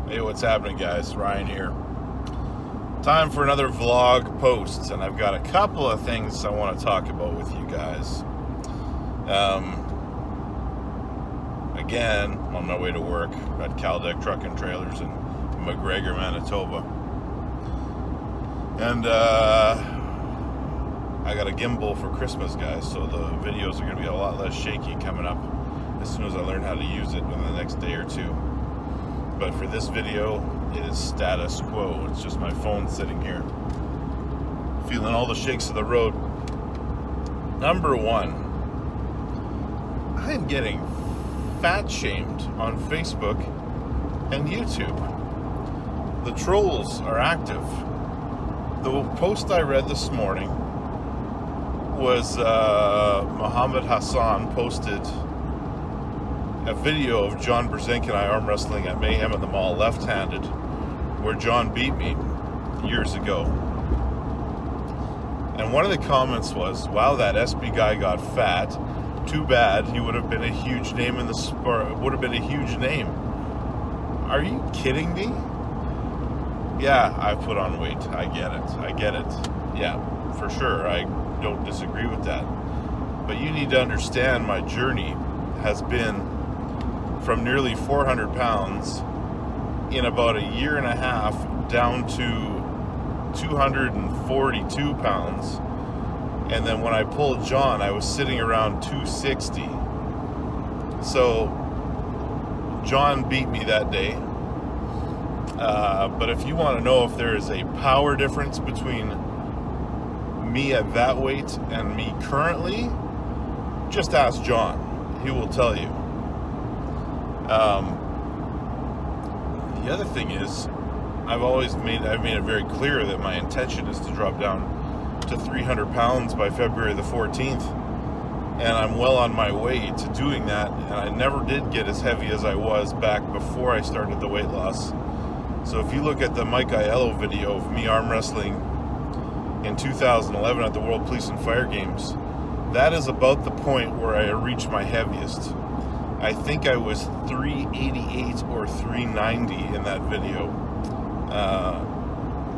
Hey, what's happening, guys? Ryan here. Time for another vlog post, and I've got a couple of things I want to talk about with you guys. Again, on my way to work at Caldeck Truck and Trailers in McGregor, Manitoba. And I got a gimbal for Christmas, guys, so the videos are going to be a lot less shaky coming up as soon as I learn how to use it in the next day or two. But for this video, it is status quo. It's just my phone sitting here, feeling all the shakes of the road. Number one, I am getting fat shamed on Facebook and YouTube. The trolls are active. The post I read this morning was Muhammad Hassan posted a video of John Brzenk and I arm wrestling at Mayhem at the Mall left-handed, where John beat me years ago. And one of the comments was, "Wow, that Espey guy got fat. Too bad. He would have been a huge name in the sport. Would have been a huge name." Are you kidding me? Yeah, I put on weight. I get it. Yeah, for sure. I don't disagree with that. But you need to understand my journey has been from nearly 400 pounds in about a year and a half down to 242 pounds. And then when I pulled John, I was sitting around 260. So John beat me that day. But if you want to know if there is a power difference between me at that weight and me currently, just ask John. He will tell you. The other thing is, I've made it very clear that my intention is to drop down to 300 pounds by February the 14th, and I'm well on my way to doing that. And I never did get as heavy as I was back before I started the weight loss. So if you look at the Mike Aiello video of me arm wrestling in 2011 at the World Police and Fire Games, that is about the point where I reached my heaviest. I think I was 388 or 390 in that video.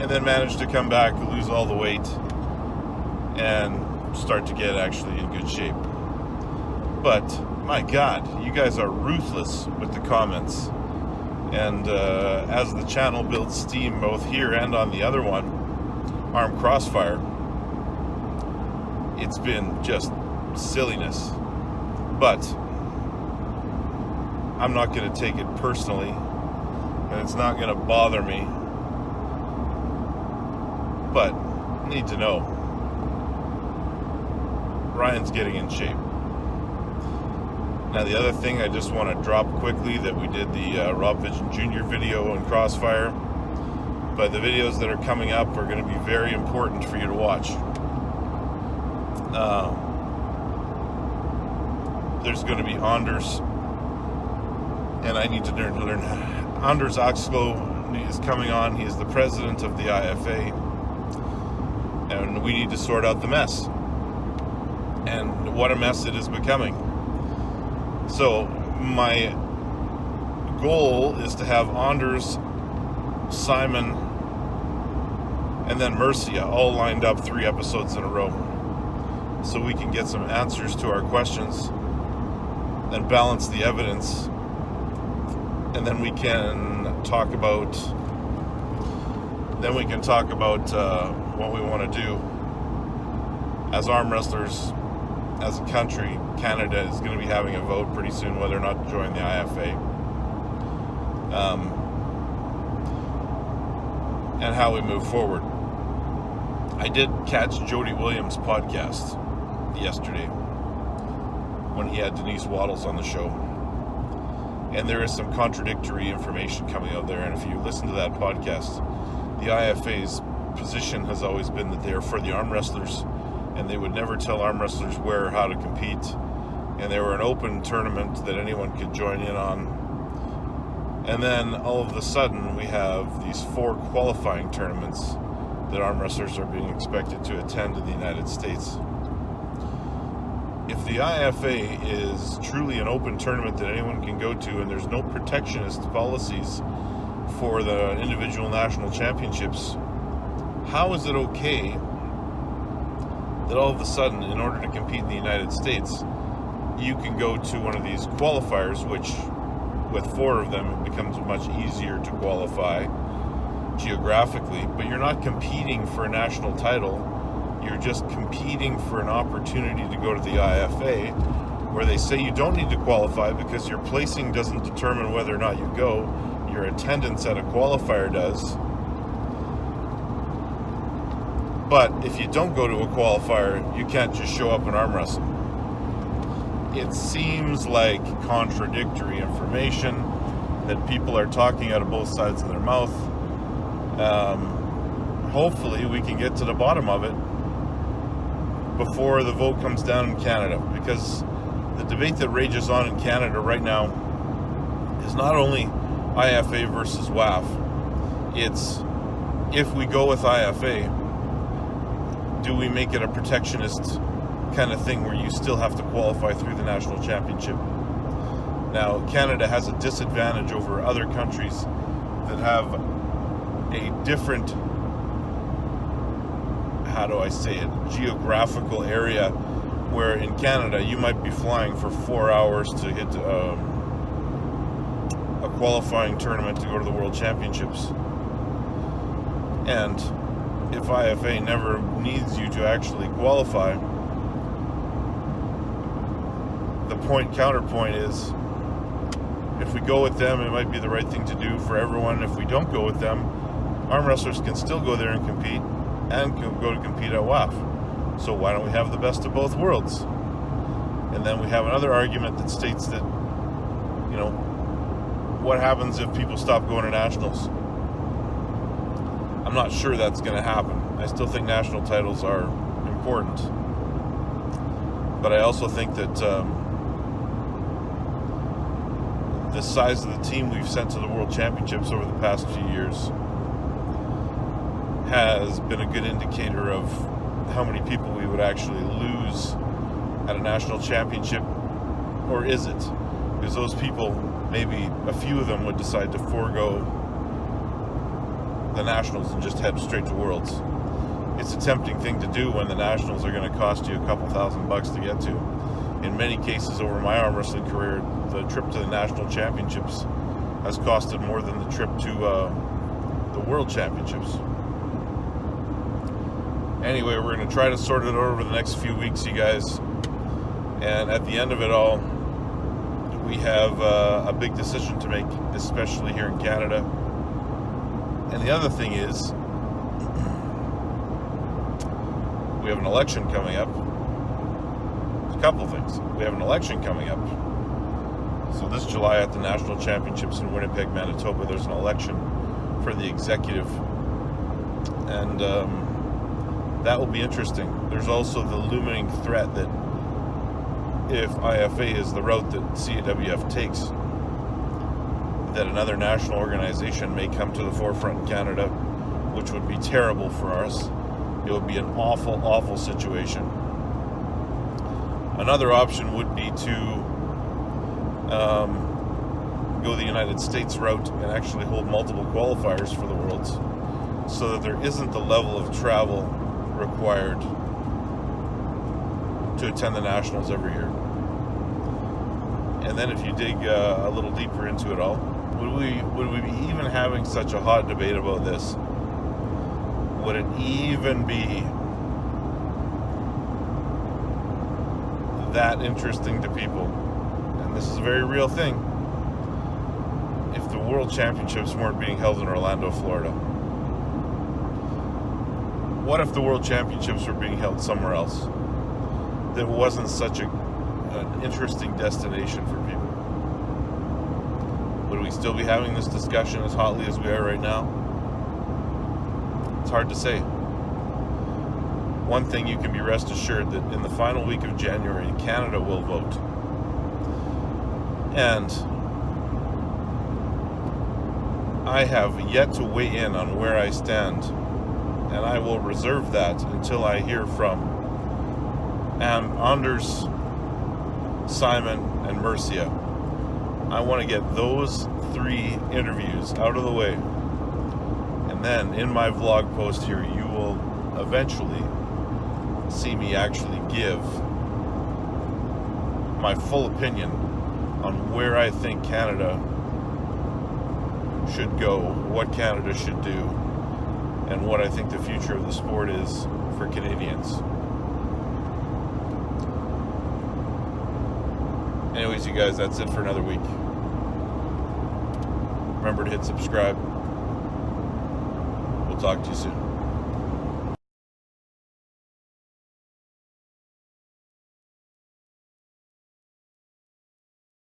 And then managed to come back, lose all the weight, and start to get actually in good shape. But, my God, you guys are ruthless with the comments. And as the channel builds steam both here and on the other one, Arm CROSSFIRE, it's been just silliness. But I'm not going to take it personally, and it's not going to bother me. But need to know, Ryan's getting in shape. Now the other thing I just want to drop quickly, that we did the Rob Vision Jr. video in CROSSFIRE, but the videos that are coming up are going to be very important for you to watch. There's going to be Anders, and I need to learn. Anders Oxlow is coming on. He is the president of the IFA, and we need to sort out the mess. And what a mess it is becoming. So my goal is to have Anders, Simon, and then Mercia all lined up 3 episodes in a row, so we can get some answers to our questions and balance the evidence. And then we can talk about what we want to do as arm wrestlers as a country. Canada is going to be having a vote pretty soon whether or not to join the IFA, and how we move forward. I did catch Jody Williams' podcast yesterday when he had Denise Waddles on the show. And there is some contradictory information coming out there. And if you listen to that podcast, the IFA's position has always been that they are for the arm wrestlers, and they would never tell arm wrestlers where or how to compete. And they were an open tournament that anyone could join in on. And then all of a sudden, we have these 4 qualifying tournaments that arm wrestlers are being expected to attend in the United States. If the IFA is truly an open tournament that anyone can go to, and there's no protectionist policies for the individual national championships, how is it okay that all of a sudden, in order to compete in the United States, you can go to one of these qualifiers, which with 4 of them, it becomes much easier to qualify geographically, but you're not competing for a national title. You're just competing for an opportunity to go to the IFA, where they say you don't need to qualify because your placing doesn't determine whether or not you go. Your attendance at a qualifier does. But if you don't go to a qualifier, you can't just show up in arm wrestling. It seems like contradictory information that people are talking out of both sides of their mouth. Hopefully we can get to the bottom of it before the vote comes down in Canada, because the debate that rages on in Canada right now is not only IFA versus WAF. It's, if we go with IFA, do we make it a protectionist kind of thing where you still have to qualify through the national championship? Now, Canada has a disadvantage over other countries that have a different, how do I say it, geographical area, where in Canada you might be flying for 4 hours to hit a qualifying tournament to go to the World Championships. And if IFA never needs you to actually qualify, the counterpoint is, if we go with them, it might be the right thing to do for everyone. If we don't go with them, arm wrestlers can still go there and compete, and can go to compete at WAF. So why don't we have the best of both worlds? And then we have another argument that states that, you know, what happens if people stop going to nationals? I'm not sure that's going to happen. I still think national titles are important. But I also think that the size of the team we've sent to the World Championships over the past few years has been a good indicator of how many people we would actually lose at a national championship. Or is it? Because those people, maybe a few of them would decide to forego the nationals and just head straight to Worlds. It's a tempting thing to do when the nationals are going to cost you a couple $1,000 to get to. In many cases over my arm wrestling career, the trip to the national championships has costed more than the trip to the World Championships. Anyway, we're going to try to sort it out over the next few weeks, you guys. And at the end of it all, we have a big decision to make, especially here in Canada. And the other thing is, we have an election coming up. There's a couple things. We have an election coming up. So this July at the National Championships in Winnipeg, Manitoba, there's an election for the executive. And that will be interesting. There's also the looming threat that if IFA is the route that CWF takes, that another national organization may come to the forefront in Canada, which would be terrible for us. It would be an awful, awful situation. Another option would be to go the United States route and actually hold multiple qualifiers for the Worlds, so that there isn't the level of travel required to attend the nationals every year. And then if you dig a little deeper into it all, would we be even having such a hot debate about this? Would it even be that interesting to people? And this is a very real thing. If the World Championships weren't being held in Orlando, Florida, what if the World Championships were being held somewhere else that wasn't such an interesting destination for people? Would we still be having this discussion as hotly as we are right now? It's hard to say. One thing you can be rest assured, that in the final week of January, Canada will vote. And I have yet to weigh in on where I stand, and I will reserve that until I hear from Anders, Simon, and Mercia. I want to get those 3 interviews out of the way. And then in my vlog post here, you will eventually see me actually give my full opinion on where I think Canada should go, what Canada should do, and what I think the future of the sport is for Canadians. Anyways, you guys, that's it for another week. Remember to hit subscribe. We'll talk to you soon.